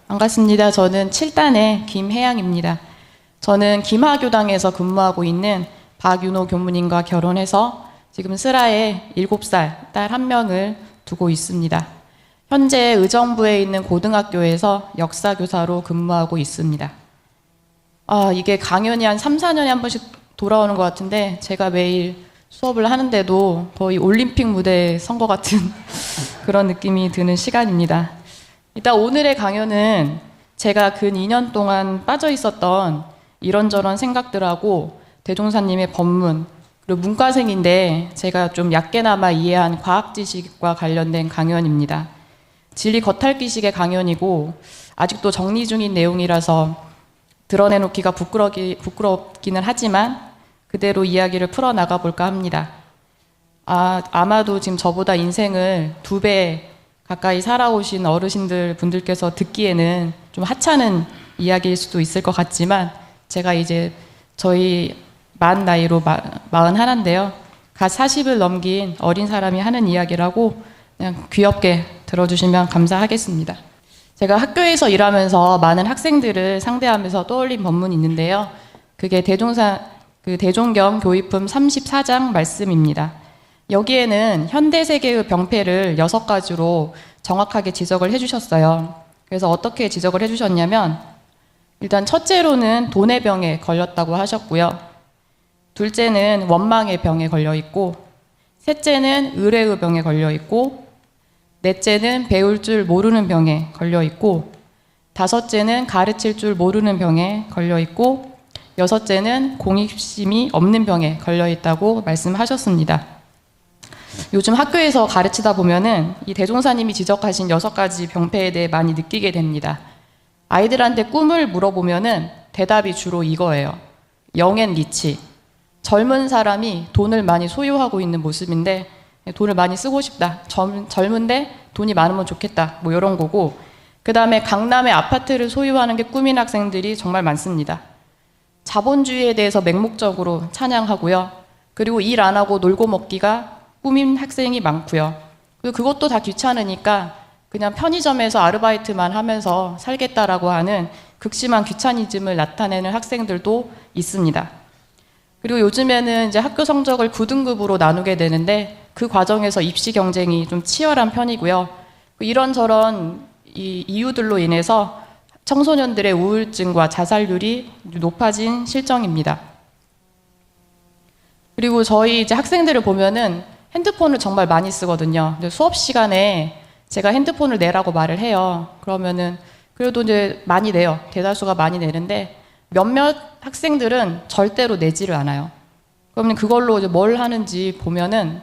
반갑습니다. 저는 7단의 김혜양입니다. 저는 김하교당에서 근무하고 있는 박윤호 교무님과 결혼해서 지금 슬하에 7살 딸 1명을 두고 있습니다. 현재 의정부에 있는 고등학교에서 역사교사로 근무하고 있습니다. 이게 강연이 한 3, 4년에 한 번씩 돌아오는 것 같은데 제가 매일 수업을 하는데도 거의 올림픽 무대에 선 것 같은 그런 느낌이 드는 시간입니다. 일단 오늘의 강연은 제가 근 2년 동안 빠져 있었던 이런저런 생각들하고 대종사님의 법문, 그리고 문과생인데 제가 좀 얕게나마 이해한 과학 지식과 관련된 강연입니다. 진리 겉핥기식의 강연이고 아직도 정리 중인 내용이라서 드러내놓기가 부끄럽기는 하지만 그대로 이야기를 풀어나가 볼까 합니다. 아마도 지금 저보다 인생을 2배 가까이 살아오신 어르신들 분들께서 듣기에는 좀 하찮은 이야기일 수도 있을 것 같지만 제가 이제 저희 만 나이로 41인데요. 갓 40을 넘긴 어린 사람이 하는 이야기라고 그냥 귀엽게 들어주시면 감사하겠습니다. 제가 학교에서 일하면서 많은 학생들을 상대하면서 떠올린 법문이 있는데요. 그게 대종경 교의품 34장 말씀입니다. 여기에는 현대세계의 병폐를 6가지로 정확하게 지적을 해주셨어요. 그래서 어떻게 지적을 해주셨냐면 일단 첫째로는 돈의 병에 걸렸다고 하셨고요. 둘째는 원망의 병에 걸려있고 셋째는 의뢰의 병에 걸려있고 넷째는 배울 줄 모르는 병에 걸려있고 다섯째는 가르칠 줄 모르는 병에 걸려있고 여섯째는 공익심이 없는 병에 걸려있다고 말씀하셨습니다. 요즘 학교에서 가르치다 보면은 이 대종사님이 지적하신 6가지 병폐에 대해 많이 느끼게 됩니다. 아이들한테 꿈을 물어보면은 대답이 주로 이거예요. 영앤 리치. 젊은 사람이 돈을 많이 소유하고 있는 모습인데 돈을 많이 쓰고 싶다. 젊은데 돈이 많으면 좋겠다. 뭐 이런 거고. 그 다음에 강남의 아파트를 소유하는 게 꿈인 학생들이 정말 많습니다. 자본주의에 대해서 맹목적으로 찬양하고요. 그리고 일 안 하고 놀고 먹기가 꿈인 학생이 많고요. 그리고 그것도 다 귀찮으니까 그냥 편의점에서 아르바이트만 하면서 살겠다라고 하는 극심한 귀차니즘을 나타내는 학생들도 있습니다. 그리고 요즘에는 이제 학교 성적을 9등급으로 나누게 되는데 그 과정에서 입시 경쟁이 좀 치열한 편이고요. 이런저런 이유들로 인해서 청소년들의 우울증과 자살률이 높아진 실정입니다. 그리고 저희 이제 학생들을 보면은 핸드폰을 정말 많이 쓰거든요. 수업 시간에 제가 핸드폰을 내라고 말을 해요. 그러면은 그래도 이제 많이 내요. 대다수가 많이 내는데 몇몇 학생들은 절대로 내지를 않아요. 그러면 그걸로 이제 뭘 하는지 보면은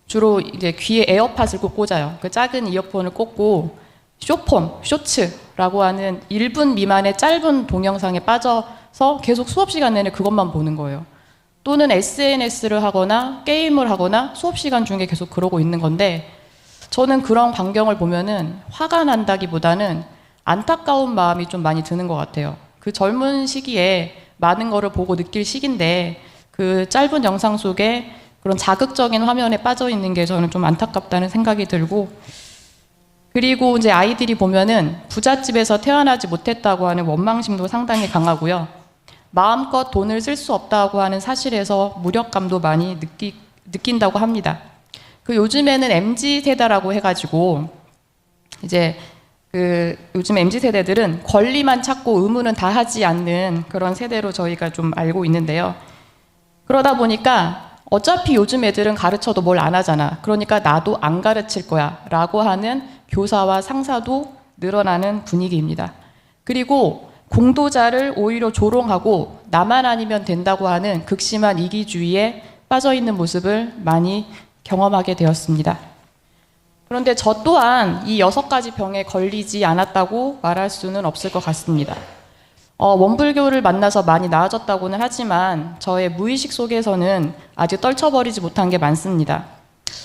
주로 이제 귀에 에어팟을 꼭 꽂아요. 그 작은 이어폰을 꽂고 쇼폼, 쇼츠라고 하는 1분 미만의 짧은 동영상에 빠져서 계속 수업 시간 내내 그것만 보는 거예요. 또는 SNS를 하거나 게임을 하거나 수업 시간 중에 계속 그러고 있는 건데 저는 그런 광경을 보면은 화가 난다기보다는 안타까운 마음이 좀 많이 드는 것 같아요. 그 젊은 시기에 많은 거를 보고 느낄 시기인데 그 짧은 영상 속에 그런 자극적인 화면에 빠져 있는 게 저는 좀 안타깝다는 생각이 들고 그리고 이제 아이들이 보면은 부잣집에서 태어나지 못했다고 하는 원망심도 상당히 강하고요. 마음껏 돈을 쓸 수 없다고 하는 사실에서 무력감도 많이 느낀다고 합니다. 그 요즘에는 MZ세대라고 해가지고 이제 요즘 MZ세대들은 권리만 찾고 의무는 다 하지 않는 그런 세대로 저희가 좀 알고 있는데요. 그러다 보니까 어차피 요즘 애들은 가르쳐도 뭘 안 하잖아. 그러니까 나도 안 가르칠 거야 라고 하는 교사와 상사도 늘어나는 분위기입니다. 그리고 공도자를 오히려 조롱하고 나만 아니면 된다고 하는 극심한 이기주의에 빠져있는 모습을 많이 경험하게 되었습니다. 그런데 저 또한 이 6가지 병에 걸리지 않았다고 말할 수는 없을 것 같습니다. 원불교를 만나서 많이 나아졌다고는 하지만 저의 무의식 속에서는 아직 떨쳐버리지 못한 게 많습니다.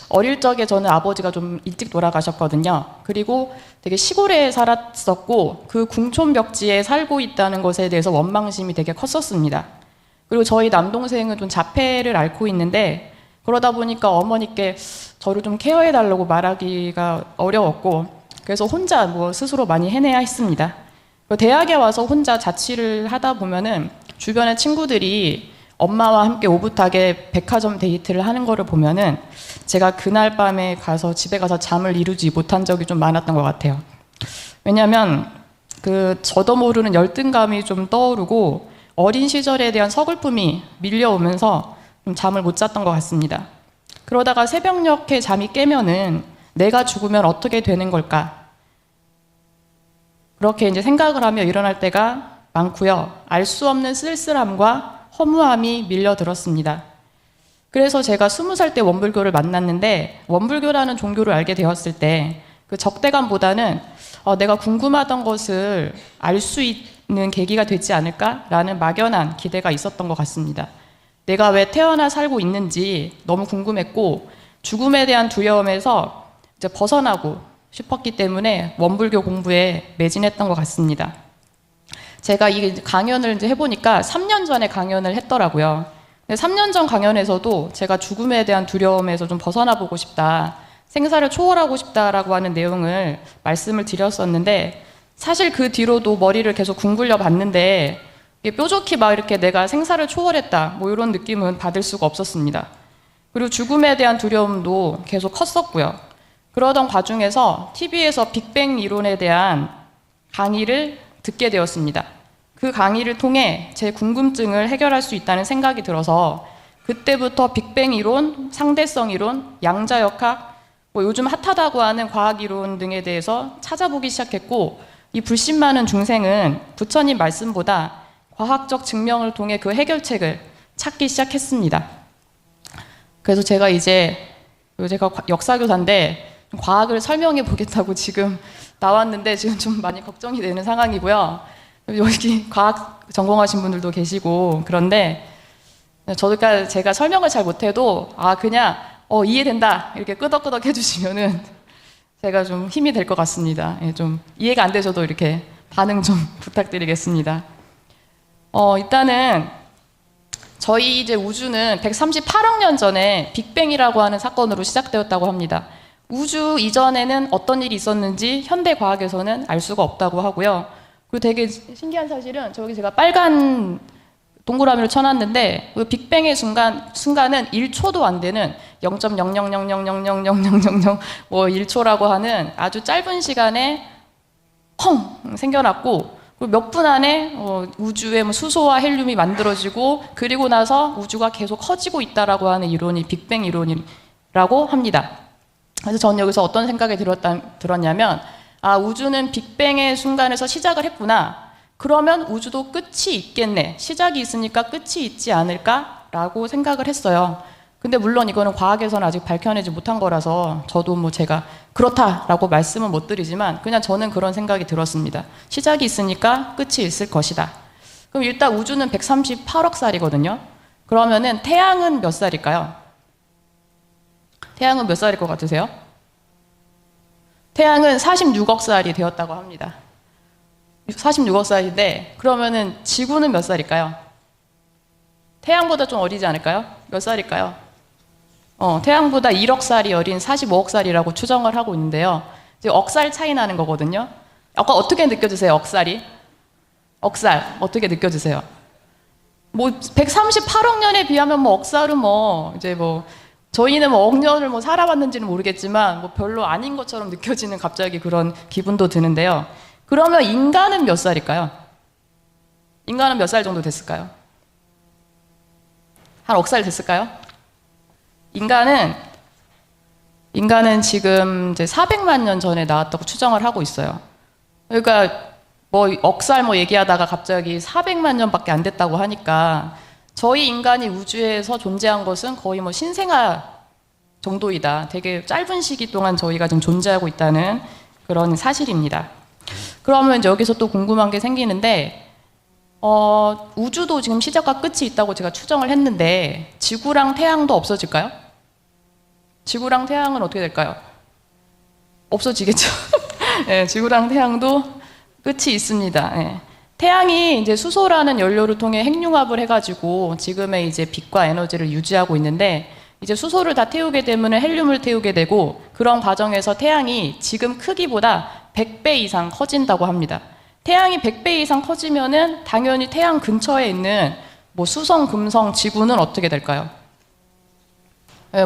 어릴 적에 저는 아버지가 좀 일찍 돌아가셨거든요. 그리고 되게 시골에 살았었고 그 궁촌벽지에 살고 있다는 것에 대해서 원망심이 되게 컸었습니다. 그리고 저희 남동생은 좀 자폐를 앓고 있는데 그러다 보니까 어머니께 저를 좀 케어해달라고 말하기가 어려웠고 그래서 혼자 스스로 많이 해내야 했습니다. 대학에 와서 혼자 자취를 하다 보면은 주변의 친구들이 엄마와 함께 오붓하게 백화점 데이트를 하는 거를 보면은 제가 그날 밤에 가서 집에 가서 잠을 이루지 못한 적이 좀 많았던 것 같아요. 왜냐하면 저도 모르는 열등감이 좀 떠오르고 어린 시절에 대한 서글픔이 밀려오면서 좀 잠을 못 잤던 것 같습니다. 그러다가 새벽녘에 잠이 깨면은 내가 죽으면 어떻게 되는 걸까? 그렇게 이제 생각을 하며 일어날 때가 많고요. 알 수 없는 쓸쓸함과 허무함이 밀려들었습니다. 그래서 제가 20살 때 원불교를 만났는데 원불교라는 종교를 알게 되었을 때 그 적대감보다는 내가 궁금하던 것을 알 수 있는 계기가 되지 않을까라는 막연한 기대가 있었던 것 같습니다. 내가 왜 태어나 살고 있는지 너무 궁금했고 죽음에 대한 두려움에서 이제 벗어나고 싶었기 때문에 원불교 공부에 매진했던 것 같습니다. 제가 이 강연을 이제 해보니까 3년 전에 강연을 했더라고요. 근데 3년 전 강연에서도 제가 죽음에 대한 두려움에서 좀 벗어나 보고 싶다, 생사를 초월하고 싶다라고 하는 내용을 말씀을 드렸었는데 사실 그 뒤로도 머리를 계속 궁굴려 봤는데 뾰족히 막 이렇게 내가 생사를 초월했다 뭐 이런 느낌은 받을 수가 없었습니다. 그리고 죽음에 대한 두려움도 계속 컸었고요. 그러던 과정에서 TV에서 빅뱅 이론에 대한 강의를 듣게 되었습니다. 그 강의를 통해 제 궁금증을 해결할 수 있다는 생각이 들어서 그때부터 빅뱅 이론, 상대성 이론, 양자역학, 뭐 요즘 핫하다고 하는 과학 이론 등에 대해서 찾아보기 시작했고 이 불신 많은 중생은 부처님 말씀보다 과학적 증명을 통해 그 해결책을 찾기 시작했습니다. 그래서 제가 역사교사인데 과학을 설명해 보겠다고 지금 나왔는데 지금 좀 많이 걱정이 되는 상황이고요. 여기 과학 전공하신 분들도 계시고 그런데 제가 설명을 잘 못해도 그냥 이해된다 이렇게 끄덕끄덕 해주시면은 제가 좀 힘이 될 것 같습니다. 예, 좀 이해가 안 되셔도 이렇게 반응 좀 부탁드리겠습니다. 일단은 저희 이제 우주는 138억 년 전에 빅뱅이라고 하는 사건으로 시작되었다고 합니다. 우주 이전에는 어떤 일이 있었는지 현대 과학에서는 알 수가 없다고 하고요. 그리고 되게 신기한 사실은 저기 제가 빨간 동그라미를 쳐놨는데 그 빅뱅의 순간은 1초도 안 되는 0.0000000000 뭐 1초라고 하는 아주 짧은 시간에 펑 생겨났고 몇 분 안에 우주의 뭐 수소와 헬륨이 만들어지고 그리고 나서 우주가 계속 커지고 있다라고 하는 이론이 빅뱅 이론이라고 합니다. 그래서 저는 여기서 어떤 생각이 들었냐면 우주는 빅뱅의 순간에서 시작을 했구나. 그러면 우주도 끝이 있겠네. 시작이 있으니까 끝이 있지 않을까라고 생각을 했어요. 근데 물론 이거는 과학에서는 아직 밝혀내지 못한 거라서 저도 뭐 제가 그렇다라고 말씀은 못 드리지만 그냥 저는 그런 생각이 들었습니다. 시작이 있으니까 끝이 있을 것이다. 그럼 일단 우주는 138억 살이거든요. 그러면은 태양은 몇 살일까요? 태양은 몇 살일 것 같으세요? 태양은 46억 살이 되었다고 합니다. 46억 살인데 그러면은 지구는 몇 살일까요? 태양보다 좀 어리지 않을까요? 몇 살일까요? 태양보다 1억 살이 어린 45억 살이라고 추정을 하고 있는데요. 이제 억살 차이 나는 거거든요. 아까 어떻게 느껴지세요? 억살이? 억살 어떻게 느껴지세요? 뭐 138억 년에 비하면 뭐 억살은 저희는 뭐 억년을 뭐 살아봤는지는 모르겠지만 뭐 별로 아닌 것처럼 느껴지는 갑자기 그런 기분도 드는데요. 그러면 인간은 몇 살일까요? 인간은 몇 살 정도 됐을까요? 한 억살 됐을까요? 인간은 지금 이제 400만 년 전에 나왔다고 추정을 하고 있어요. 그러니까 뭐 억살 얘기하다가 갑자기 400만 년밖에 안 됐다고 하니까 저희 인간이 우주에서 존재한 것은 거의 뭐 신생아 정도이다. 되게 짧은 시기 동안 저희가 지금 존재하고 있다는 그런 사실입니다. 그러면 이제 여기서 또 궁금한 게 생기는데 우주도 지금 시작과 끝이 있다고 제가 추정을 했는데 지구랑 태양도 없어질까요? 지구랑 태양은 어떻게 될까요? 없어지겠죠. 네, 지구랑 태양도 끝이 있습니다. 네. 태양이 이제 수소라는 연료를 통해 핵융합을 해가지고 지금의 이제 빛과 에너지를 유지하고 있는데 이제 수소를 다 태우게 되면 헬륨을 태우게 되고 그런 과정에서 태양이 지금 크기보다 100배 이상 커진다고 합니다. 태양이 100배 이상 커지면은 당연히 태양 근처에 있는 뭐 수성, 금성, 지구는 어떻게 될까요?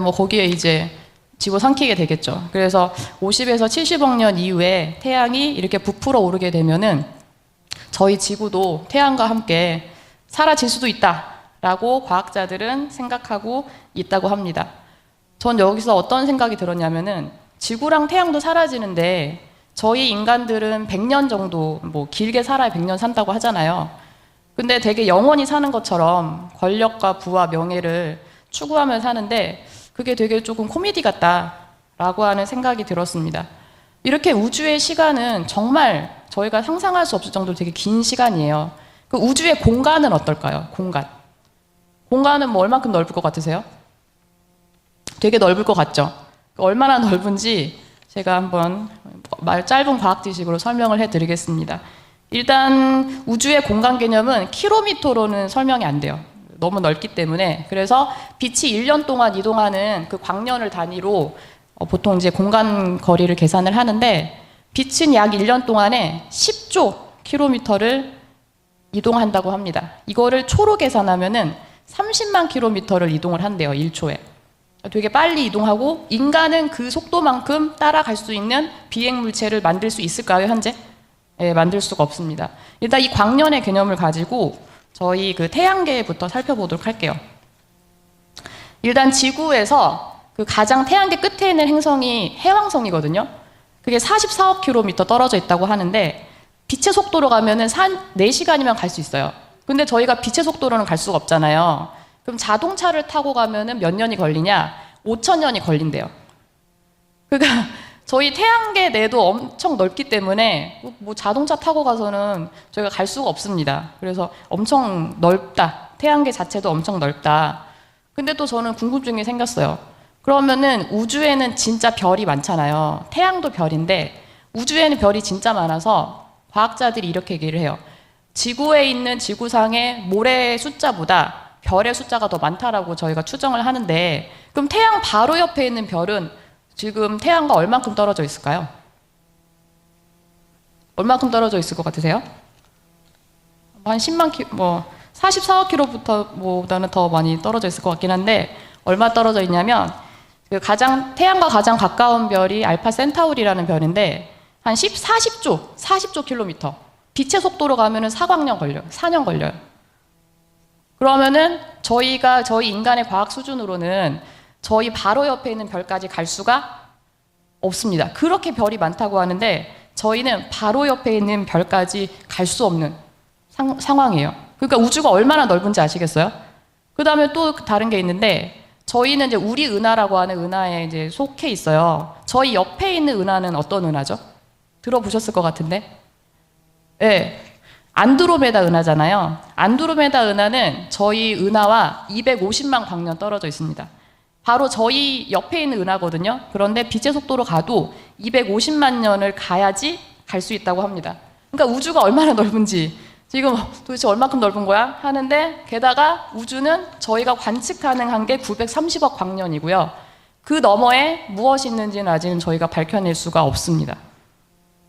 뭐 거기에 이제 지구 삼키게 되겠죠. 그래서 50에서 70억 년 이후에 태양이 이렇게 부풀어 오르게 되면은 저희 지구도 태양과 함께 사라질 수도 있다라고 과학자들은 생각하고 있다고 합니다. 전 여기서 어떤 생각이 들었냐면은 지구랑 태양도 사라지는데 저희 인간들은 100년 정도, 뭐 길게 살아야 100년 산다고 하잖아요. 근데 되게 영원히 사는 것처럼 권력과 부와 명예를 추구하며 사는데 그게 되게 조금 코미디 같다라고 하는 생각이 들었습니다. 이렇게 우주의 시간은 정말 저희가 상상할 수 없을 정도로 되게 긴 시간이에요. 그 우주의 공간은 어떨까요? 공간. 공간은 뭐 얼만큼 넓을 것 같으세요? 되게 넓을 것 같죠? 얼마나 넓은지 제가 한번 짧은 과학 지식으로 설명을 해드리겠습니다. 일단 우주의 공간 개념은 킬로미터로는 설명이 안 돼요. 너무 넓기 때문에. 그래서 빛이 1년 동안 이동하는 그 광년을 단위로 보통 이제 공간 거리를 계산을 하는데 빛은 약 1년 동안에 10조 킬로미터를 이동한다고 합니다. 이거를 초로 계산하면은 30만 킬로미터를 이동을 한대요, 1초에. 되게 빨리 이동하고 인간은 그 속도만큼 따라갈 수 있는 비행 물체를 만들 수 있을까요, 현재? 네, 만들 수가 없습니다. 일단 이 광년의 개념을 가지고 저희 그 태양계부터 살펴보도록 할게요. 일단 지구에서 그 가장 태양계 끝에 있는 행성이 해왕성이거든요. 그게 44억 킬로미터 떨어져 있다고 하는데 빛의 속도로 가면은 4시간이면 갈 수 있어요. 근데 저희가 빛의 속도로는 갈 수가 없잖아요. 그럼 자동차를 타고 가면은 몇 년이 걸리냐? 5,000년이 걸린대요. 그러니까 저희 태양계 내도 엄청 넓기 때문에 뭐 자동차 타고 가서는 저희가 갈 수가 없습니다. 그래서 엄청 넓다. 태양계 자체도 엄청 넓다. 근데 또 저는 궁금증이 생겼어요. 그러면은 우주에는 진짜 별이 많잖아요. 태양도 별인데 우주에는 별이 진짜 많아서 과학자들이 이렇게 얘기를 해요. 지구에 있는 지구상의 모래의 숫자보다 별의 숫자가 더 많다라고 저희가 추정을 하는데 그럼 태양 바로 옆에 있는 별은 지금 태양과 얼만큼 떨어져 있을까요? 얼만큼 떨어져 있을 것 같으세요? 한 10만 킬로, 뭐 44억 킬로보다는 더 많이 떨어져 있을 것 같긴 한데 얼마 떨어져 있냐면 그 태양과 가장 가까운 별이 알파 센타우리라는 별인데 한 40조 킬로미터. 빛의 속도로 가면은 4년 걸려요. 그러면은 저희 인간의 과학 수준으로는 저희 바로 옆에 있는 별까지 갈 수가 없습니다. 그렇게 별이 많다고 하는데 저희는 바로 옆에 있는 별까지 갈 수 없는 상황이에요. 그러니까 우주가 얼마나 넓은지 아시겠어요? 그 다음에 또 다른 게 있는데 저희는 이제 우리 은하라고 하는 은하에 이제 속해 있어요. 저희 옆에 있는 은하는 어떤 은하죠? 들어보셨을 것 같은데? 네. 안드로메다 은하잖아요. 안드로메다 은하는 저희 은하와 250만 광년 떨어져 있습니다. 바로 저희 옆에 있는 은하거든요. 그런데 빛의 속도로 가도 250만 년을 가야지 갈 수 있다고 합니다. 그러니까 우주가 얼마나 넓은지 지금 도대체 얼마큼 넓은 거야? 하는데 게다가 우주는 저희가 관측 가능한 게 930억 광년이고요. 그 너머에 무엇이 있는지는 아직은 저희가 밝혀낼 수가 없습니다.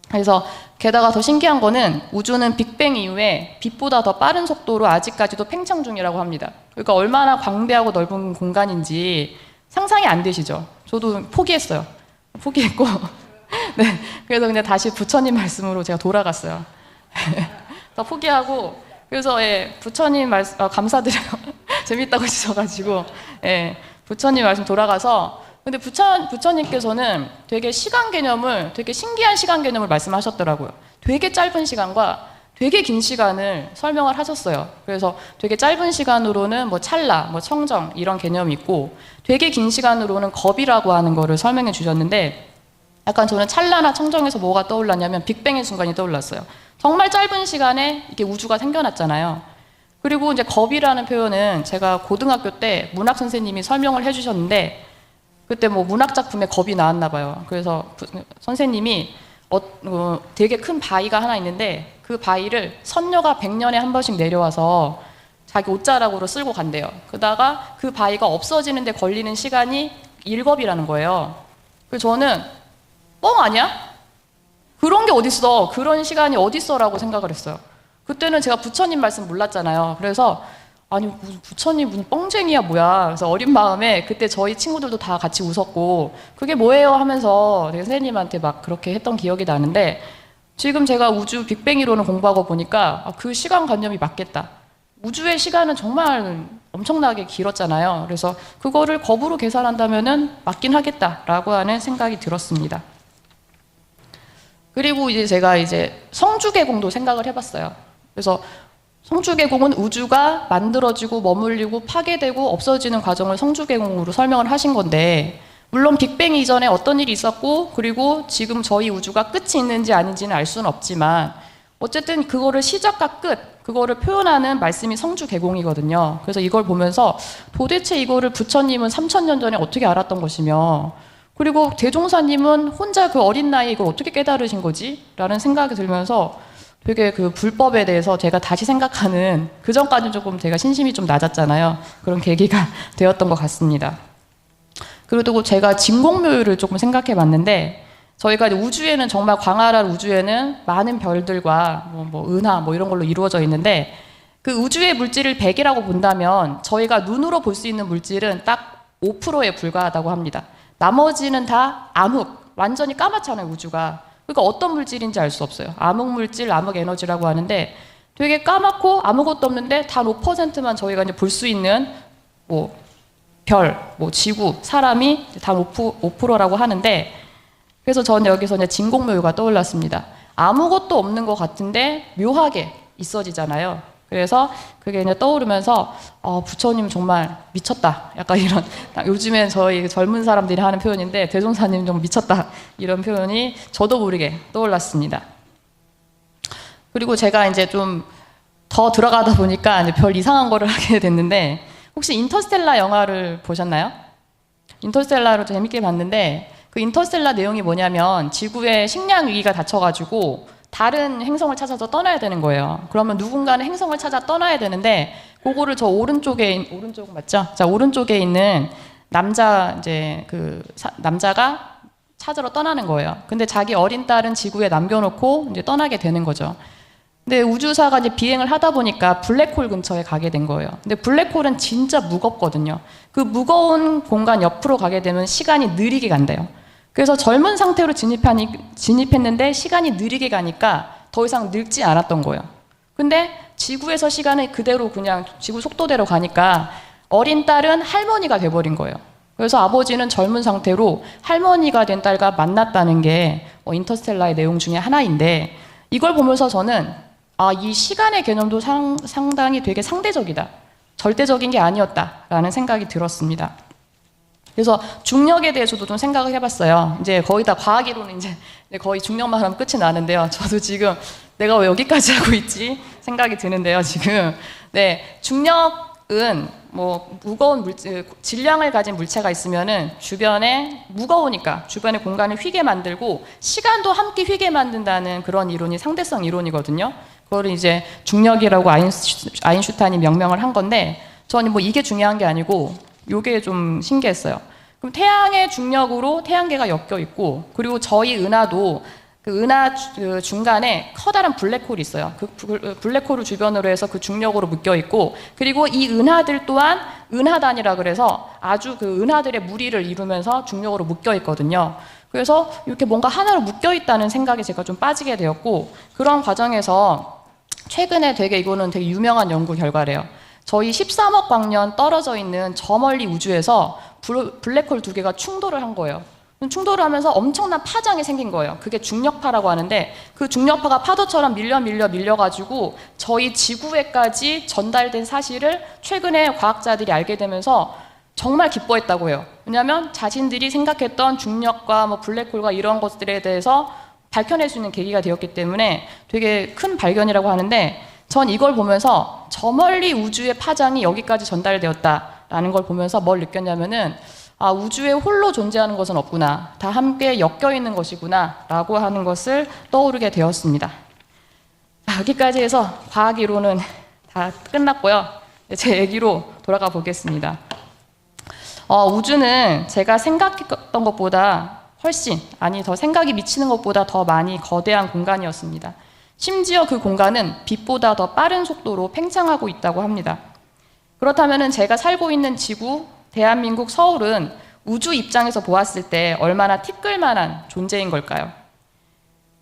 그래서 게다가 더 신기한 거는 우주는 빅뱅 이후에 빛보다 더 빠른 속도로 아직까지도 팽창 중이라고 합니다. 그러니까 얼마나 광대하고 넓은 공간인지 상상이 안 되시죠? 저도 포기했어요. 포기했고 네, 그래서 그냥 다시 부처님 말씀으로 제가 돌아갔어요. 더 포기하고 그래서 부처님 말씀 감사드려요. 재밌다고 하셔가지고 부처님 말씀 돌아가서 근데 부처님께서는 되게 되게 신기한 시간 개념을 말씀하셨더라고요. 되게 짧은 시간과 되게 긴 시간을 설명을 하셨어요. 그래서 되게 짧은 시간으로는 뭐 찰나, 뭐 청정 이런 개념이 있고 되게 긴 시간으로는 겁이라고 하는 거를 설명해 주셨는데 약간 저는 찰나나 청정에서 뭐가 떠올랐냐면 빅뱅의 순간이 떠올랐어요. 정말 짧은 시간에 이게 우주가 생겨났잖아요. 그리고 이제 겁이라는 표현은 제가 고등학교 때 문학 선생님이 설명을 해주셨는데 그때 뭐 문학 작품에 겁이 나왔나 봐요. 그래서 선생님이 되게 큰 바위가 하나 있는데 그 바위를 선녀가 100년에 한 번씩 내려와서 자기 옷자락으로 쓸고 간대요. 그러다가 그 바위가 없어지는데 걸리는 시간이 1겁이라는 거예요. 그래서 저는 뻥 아니야? 그런 게 어딨어? 그런 시간이 어딨어라고 생각을 했어요. 그때는 제가 부처님 말씀 몰랐잖아요. 그래서 아니 무슨 부처님 무슨 뻥쟁이야 뭐야. 그래서 어린 마음에 그때 저희 친구들도 다 같이 웃었고 그게 뭐예요 하면서 선생님한테 막 그렇게 했던 기억이 나는데 지금 제가 우주 빅뱅 이론을 공부하고 보니까 그 시간관념이 맞겠다. 우주의 시간은 정말 엄청나게 길었잖아요. 그래서 그거를 거부로 계산한다면은 맞긴 하겠다라고 하는 생각이 들었습니다. 그리고 이제 제가 이제 성주계공도 생각을 해봤어요. 그래서 성주계공은 우주가 만들어지고 머물리고 파괴되고 없어지는 과정을 성주계공으로 설명을 하신 건데 물론 빅뱅 이전에 어떤 일이 있었고 그리고 지금 저희 우주가 끝이 있는지 아닌지는 알 수는 없지만 어쨌든 그거를 시작과 끝 그거를 표현하는 말씀이 성주계공이거든요. 그래서 이걸 보면서 도대체 이거를 부처님은 3000년 전에 어떻게 알았던 것이며 그리고 대종사님은 혼자 그 어린 나이에 이걸 어떻게 깨달으신 거지? 라는 생각이 들면서 되게 그 불법에 대해서 제가 다시 생각하는 그 전까지는 조금 제가 신심이 좀 낮았잖아요. 그런 계기가 되었던 것 같습니다. 그리고 제가 진공묘율을 조금 생각해 봤는데 저희가 우주에는 정말 광활한 우주에는 많은 별들과 뭐 은하 뭐 이런 걸로 이루어져 있는데 그 우주의 물질을 100이라고 본다면 저희가 눈으로 볼 수 있는 물질은 딱 5%에 불과하다고 합니다. 나머지는 다 암흑, 완전히 까맣잖아요, 우주가. 그러니까 어떤 물질인지 알 수 없어요. 암흑물질, 암흑에너지라고 하는데 되게 까맣고 아무것도 없는데 단 5%만 저희가 이제 볼 수 있는 뭐 별, 뭐 지구, 사람이 단 5%라고 하는데 그래서 저는 여기서 이제 진공묘유가 떠올랐습니다. 아무것도 없는 것 같은데 묘하게 있어지잖아요. 그래서 그게 이제 떠오르면서 부처님 정말 미쳤다. 약간 이런 요즘엔 저희 젊은 사람들이 하는 표현인데 대종사님 좀 미쳤다. 이런 표현이 저도 모르게 떠올랐습니다. 그리고 제가 이제 좀 더 들어가다 보니까 이제 별 이상한 거를 하게 됐는데 혹시 인터스텔라 영화를 보셨나요? 인터스텔라를 재밌게 봤는데 그 인터스텔라 내용이 뭐냐면 지구에 식량 위기가 닥쳐가지고 다른 행성을 찾아서 떠나야 되는 거예요. 그러면 누군가는 행성을 찾아 떠나야 되는데 그거를 저 오른쪽에 오른쪽 맞죠? 자 오른쪽에 있는 남자 이제 남자가 찾으러 떠나는 거예요. 근데 자기 어린 딸은 지구에 남겨놓고 이제 떠나게 되는 거죠. 근데 우주사가 이제 비행을 하다 보니까 블랙홀 근처에 가게 된 거예요. 근데 블랙홀은 진짜 무겁거든요. 그 무거운 공간 옆으로 가게 되면 시간이 느리게 간대요. 그래서 젊은 상태로 진입했는데 시간이 느리게 가니까 더 이상 늙지 않았던 거예요. 근데 지구에서 시간이 그대로 그냥 지구 속도대로 가니까 어린 딸은 할머니가 돼버린 거예요. 그래서 아버지는 젊은 상태로 할머니가 된 딸과 만났다는 게 인터스텔라의 내용 중에 하나인데 이걸 보면서 저는 이 시간의 개념도 상당히 되게 상대적이다. 절대적인 게 아니었다라는 생각이 들었습니다. 그래서 중력에 대해서도 좀 생각을 해봤어요. 이제 거의 다 과학이론은 이제 거의 중력만 하면 끝이 나는데요. 저도 지금 내가 왜 여기까지 하고 있지 생각이 드는데요. 지금 네 중력은 뭐 무거운 질량을 가진 물체가 있으면은 주변에 무거우니까 주변의 공간을 휘게 만들고 시간도 함께 휘게 만든다는 그런 이론이 상대성 이론이거든요. 그거를 이제 중력이라고 아인슈타인이 명명을 한 건데 저는 뭐 이게 중요한 게 아니고 요게 좀 신기했어요. 그럼 태양의 중력으로 태양계가 엮여 있고 그리고 저희 은하도 그 은하 중간에 커다란 블랙홀이 있어요. 그 블랙홀을 주변으로 해서 그 중력으로 묶여 있고 그리고 이 은하들 또한 은하단이라 그래서 아주 그 은하들의 무리를 이루면서 중력으로 묶여 있거든요. 그래서 이렇게 뭔가 하나로 묶여 있다는 생각에 제가 좀 빠지게 되었고 그런 과정에서 최근에 이거는 되게 유명한 연구 결과래요. 저희 13억 광년 떨어져 있는 저 멀리 우주에서 블랙홀 2개가 충돌을 한 거예요. 충돌을 하면서 엄청난 파장이 생긴 거예요. 그게 중력파라고 하는데 그 중력파가 파도처럼 밀려가지고 저희 지구에까지 전달된 사실을 최근에 과학자들이 알게 되면서 정말 기뻐했다고 해요. 왜냐하면 자신들이 생각했던 중력과 뭐 블랙홀과 이런 것들에 대해서 밝혀낼 수 있는 계기가 되었기 때문에 되게 큰 발견이라고 하는데 전 이걸 보면서 저 멀리 우주의 파장이 여기까지 전달되었다라는 걸 보면서 뭘 느꼈냐면은 우주에 홀로 존재하는 것은 없구나. 다 함께 엮여 있는 것이구나. 라고 하는 것을 떠오르게 되었습니다. 여기까지 해서 과학 이론은 다 끝났고요. 제 얘기로 돌아가 보겠습니다. 우주는 제가 생각했던 것보다 훨씬, 아니 더 생각이 미치는 것보다 더 많이 거대한 공간이었습니다. 심지어 그 공간은 빛보다 더 빠른 속도로 팽창하고 있다고 합니다. 그렇다면 제가 살고 있는 지구, 대한민국 서울은 우주 입장에서 보았을 때 얼마나 티끌만한 존재인 걸까요?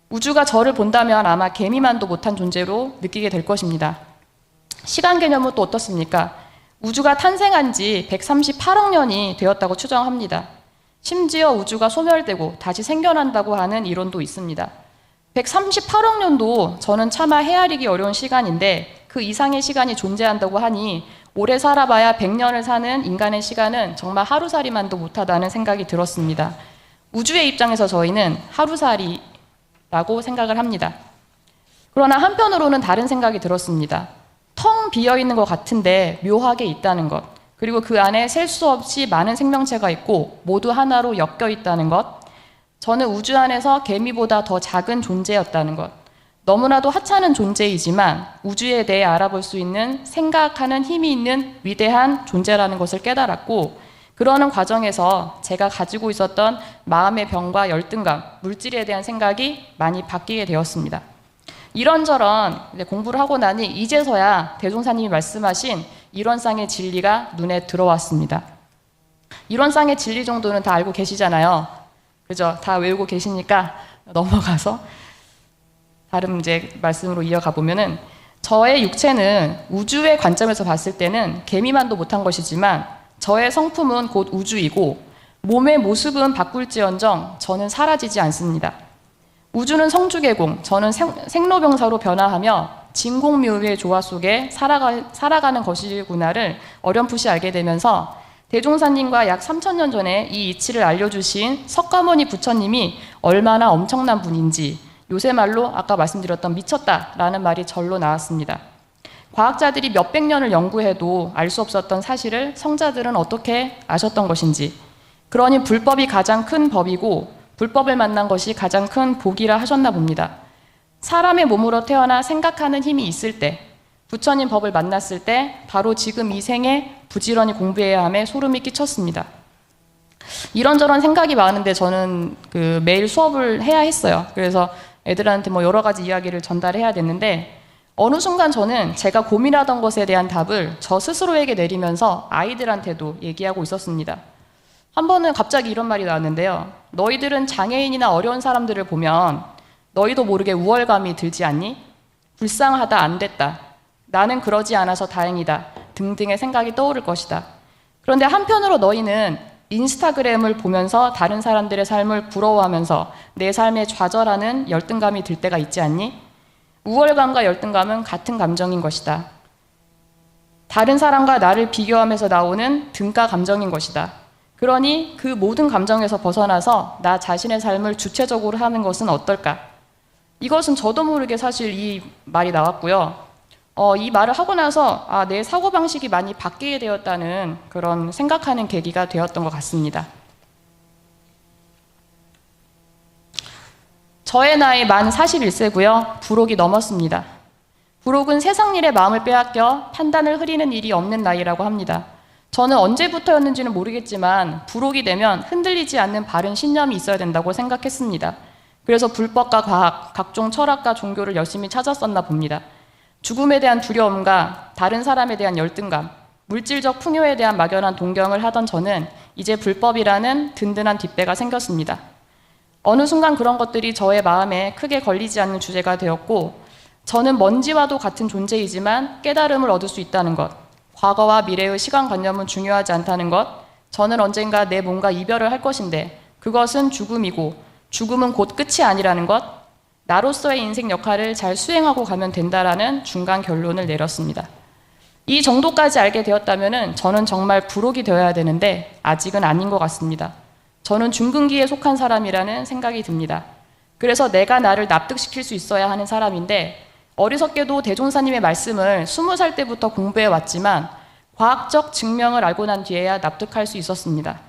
우주가 저를 본다면 아마 개미만도 못한 존재로 느끼게 될 것입니다. 시간 개념은 또 어떻습니까? 우주가 탄생한 지 138억 년이 되었다고 추정합니다. 심지어 우주가 소멸되고 다시 생겨난다고 하는 이론도 있습니다. 138억 년도 저는 차마 헤아리기 어려운 시간인데 그 이상의 시간이 존재한다고 하니 오래 살아봐야 100년을 사는 인간의 시간은 정말 하루살이만도 못하다는 생각이 들었습니다. 우주의 입장에서 저희는 하루살이라고 생각을 합니다. 그러나 한편으로는 다른 생각이 들었습니다. 텅 비어있는 것 같은데 묘하게 있다는 것, 그리고 그 안에 셀 수 없이 많은 생명체가 있고 모두 하나로 엮여 있다는 것, 저는 우주 안에서 개미보다 더 작은 존재였다는 것, 너무나도 하찮은 존재이지만 우주에 대해 알아볼 수 있는 생각하는 힘이 있는 위대한 존재라는 것을 깨달았고, 그러는 과정에서 제가 가지고 있었던 마음의 병과 열등감, 물질에 대한 생각이 많이 바뀌게 되었습니다. 이런저런 공부를 하고 나니 이제서야 대종사님이 말씀하신 이론상의 진리가 눈에 들어왔습니다. 이론상의 진리 정도는 다 알고 계시잖아요. 그죠? 다 외우고 계시니까 넘어가서 다른 이제 말씀으로 이어가 보면은, 저의 육체는 우주의 관점에서 봤을 때는 개미만도 못한 것이지만 저의 성품은 곧 우주이고 몸의 모습은 바꿀지언정 저는 사라지지 않습니다. 우주는 성주개공, 저는 생로병사로 변화하며 진공묘유의 조화 속에 살아가는 것이구나를 어렴풋이 알게 되면서 대종사님과 약 3000년 전에 이 이치를 알려주신 석가모니 부처님이 얼마나 엄청난 분인지, 요새 말로 아까 말씀드렸던 미쳤다라는 말이 절로 나왔습니다. 과학자들이 몇백 년을 연구해도 알 수 없었던 사실을 성자들은 어떻게 아셨던 것인지, 그러니 불법이 가장 큰 법이고 불법을 만난 것이 가장 큰 복이라 하셨나 봅니다. 사람의 몸으로 태어나 생각하는 힘이 있을 때, 부처님 법을 만났을 때 바로 지금 이 생에 부지런히 공부해야 함에 소름이 끼쳤습니다. 이런저런 생각이 많은데 저는 매일 수업을 해야 했어요. 그래서 애들한테 여러 가지 이야기를 전달해야 됐는데, 어느 순간 저는 제가 고민하던 것에 대한 답을 저 스스로에게 내리면서 아이들한테도 얘기하고 있었습니다. 한 번은 갑자기 이런 말이 나왔는데요. 너희들은 장애인이나 어려운 사람들을 보면 너희도 모르게 우월감이 들지 않니? 불쌍하다, 안 됐다, 나는 그러지 않아서 다행이다 등등의 생각이 떠오를 것이다. 그런데 한편으로 너희는 인스타그램을 보면서 다른 사람들의 삶을 부러워하면서 내 삶에 좌절하는 열등감이 들 때가 있지 않니? 우월감과 열등감은 같은 감정인 것이다. 다른 사람과 나를 비교하면서 나오는 등가 감정인 것이다. 그러니 그 모든 감정에서 벗어나서 나 자신의 삶을 주체적으로 하는 것은 어떨까? 이것은 저도 모르게 사실 이 말이 나왔고요. 이 말을 하고 나서 내 사고방식이 많이 바뀌게 되었다는 그런 생각하는 계기가 되었던 것 같습니다. 저의 나이 만 41세고요. 불혹이 넘었습니다. 불혹은 세상 일에 마음을 빼앗겨 판단을 흐리는 일이 없는 나이라고 합니다. 저는 언제부터였는지는 모르겠지만 불혹이 되면 흔들리지 않는 바른 신념이 있어야 된다고 생각했습니다. 그래서 불법과 과학, 각종 철학과 종교를 열심히 찾았었나 봅니다. 죽음에 대한 두려움과 다른 사람에 대한 열등감, 물질적 풍요에 대한 막연한 동경을 하던 저는 이제 불법이라는 든든한 뒷배가 생겼습니다. 어느 순간 그런 것들이 저의 마음에 크게 걸리지 않는 주제가 되었고, 저는 먼지와도 같은 존재이지만 깨달음을 얻을 수 있다는 것, 과거와 미래의 시간관념은 중요하지 않다는 것, 저는 언젠가 내 몸과 이별을 할 것인데 그것은 죽음이고 죽음은 곧 끝이 아니라는 것, 나로서의 인생 역할을 잘 수행하고 가면 된다라는 중간 결론을 내렸습니다. 이 정도까지 알게 되었다면 저는 정말 불혹이 되어야 되는데 아직은 아닌 것 같습니다. 저는 중근기에 속한 사람이라는 생각이 듭니다. 그래서 내가 나를 납득시킬 수 있어야 하는 사람인데, 어리석게도 대종사님의 말씀을 20살 때부터 공부해 왔지만 과학적 증명을 알고 난 뒤에야 납득할 수 있었습니다.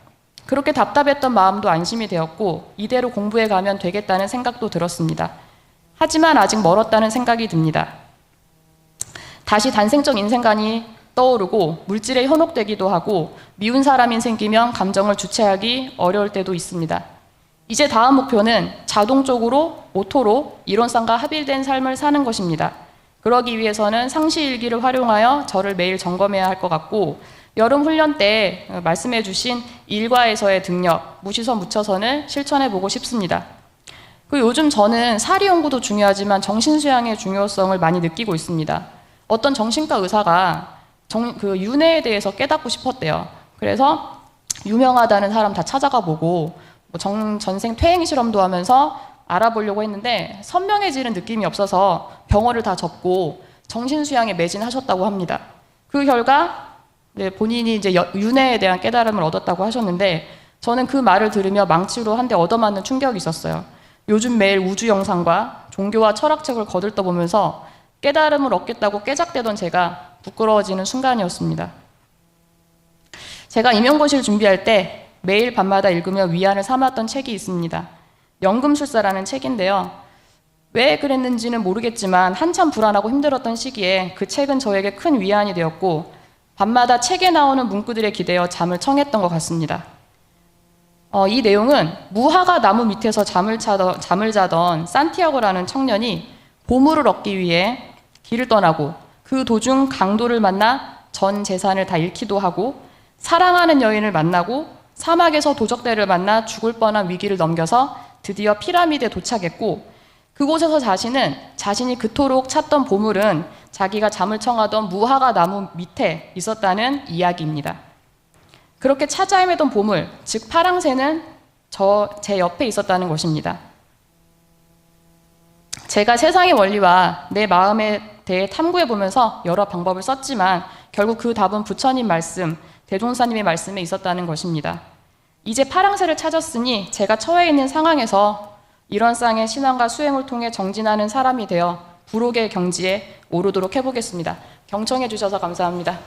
그렇게 답답했던 마음도 안심이 되었고 이대로 공부해 가면 되겠다는 생각도 들었습니다. 하지만 아직 멀었다는 생각이 듭니다. 다시 단생적 인생관이 떠오르고 물질에 현혹되기도 하고 미운 사람이 생기면 감정을 주체하기 어려울 때도 있습니다. 이제 다음 목표는 자동적으로 오토로 이론상과 합일된 삶을 사는 것입니다. 그러기 위해서는 상시일기를 활용하여 저를 매일 점검해야 할 것 같고, 여름 훈련 때 말씀해 주신 일과에서의 등력, 무시선 무처선을 실천해 보고 싶습니다. 그리고 요즘 저는 사리 연구도 중요하지만 정신수양의 중요성을 많이 느끼고 있습니다. 어떤 정신과 의사가 그 윤회에 대해서 깨닫고 싶었대요. 그래서 유명하다는 사람 다 찾아가 보고 전생 퇴행 실험도 하면서 알아보려고 했는데 선명해지는 느낌이 없어서 병원을 다 접고 정신수양에 매진하셨다고 합니다. 그 결과 본인이 이제 윤회에 대한 깨달음을 얻었다고 하셨는데, 저는 그 말을 들으며 망치로 한 대 얻어맞는 충격이 있었어요. 요즘 매일 우주 영상과 종교와 철학책을 거들떠보면서 깨달음을 얻겠다고 깨작대던 제가 부끄러워지는 순간이었습니다. 제가 임용고시를 준비할 때 매일 밤마다 읽으며 위안을 삼았던 책이 있습니다. 연금술사라는 책인데요. 왜 그랬는지는 모르겠지만 한참 불안하고 힘들었던 시기에 그 책은 저에게 큰 위안이 되었고, 밤마다 책에 나오는 문구들에 기대어 잠을 청했던 것 같습니다. 이 내용은 무화과 나무 밑에서 잠을 자던 산티아고라는 청년이 보물을 얻기 위해 길을 떠나고 그 도중 강도를 만나 전 재산을 다 잃기도 하고, 사랑하는 여인을 만나고 사막에서 도적대를 만나 죽을 뻔한 위기를 넘겨서 드디어 피라미드에 도착했고, 그곳에서 자신이 그토록 찾던 보물은 자기가 잠을 청하던 무화과 나무 밑에 있었다는 이야기입니다. 그렇게 찾아 헤매던 보물, 즉 파랑새는 제 옆에 있었다는 것입니다. 제가 세상의 원리와 내 마음에 대해 탐구해보면서 여러 방법을 썼지만 결국 그 답은 부처님 말씀, 대종사님의 말씀에 있었다는 것입니다. 이제 파랑새를 찾았으니 제가 처해 있는 상황에서 일원상의 신앙과 수행을 통해 정진하는 사람이 되어 불옥의 경지에 오르도록 해보겠습니다. 경청해 주셔서 감사합니다.